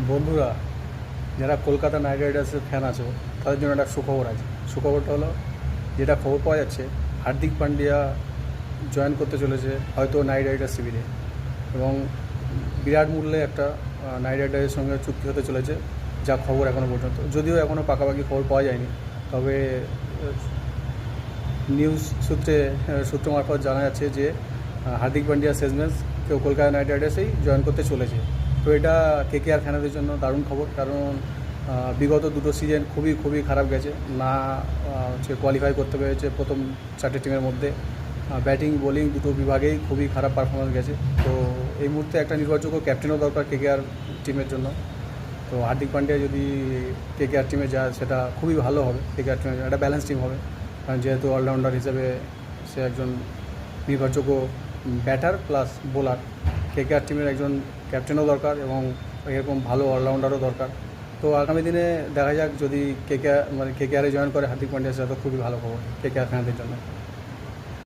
বন্ধুরা, যারা কলকাতা নাইট রাইডার্সের ফ্যান আছো তাদের জন্য একটা সুখবর আছে। সুখবরটা হলো, যেটা খবর পাওয়া যাচ্ছে, হার্দিক পান্ডিয়া জয়েন করতে চলেছে হয়তো নাইট রাইডার্স শিবিরে, এবং বিরাট মূল্যে একটা নাইট রাইডার্সের সঙ্গে চুক্তি হতে চলেছে, যা খবর এখনও পর্যন্ত। যদিও এখনও পাকাপাকি খবর পাওয়া যায়নি, তবে নিউজ সূত্র মারফত জানা যাচ্ছে যে হার্দিক পান্ডিয়া শেষমেশ কেউ কলকাতা নাইট রাইডার্সেই জয়েন করতে চলেছে। তো এটা কেকেআর ফ্যানেদের জন্য দারুণ খবর, কারণ বিগত দুটো সিজন খুবই খুবই খারাপ গেছে। না হচ্ছে কোয়ালিফাই করতে পেরেছে প্রথম 4টে টিমের মধ্যে। ব্যাটিং বোলিং দুটো বিভাগেই খুবই খারাপ পারফরমেন্স গেছে। তো এই মুহূর্তে একটা নির্ভরযোগ্য ক্যাপ্টেনও দরকার কেকেআর টিমের জন্য। তো হার্দিক পান্ডিয়া যদি কেকেআর টিমে যায় সেটা খুবই ভালো হবে। কেকেআর টিমে একটা ব্যালেন্স টিম হবে, কারণ যেহেতু অলরাউন্ডার হিসেবে সে একজন নির্ভরযোগ্য ব্যাটার প্লাস বোলার। কেকেআর টিমের একজন ক্যাপ্টেনও দরকার এবং এরকম ভালো অলরাউন্ডারও দরকার। তো আগামী দিনে দেখা যাক, যদি কেকেআর কেকেআরে জয়েন করে হার্দিক পান্ডিয়া, সেটা তো খুবই ভালো খবর কেকেআর ফ্যানদের জন্য।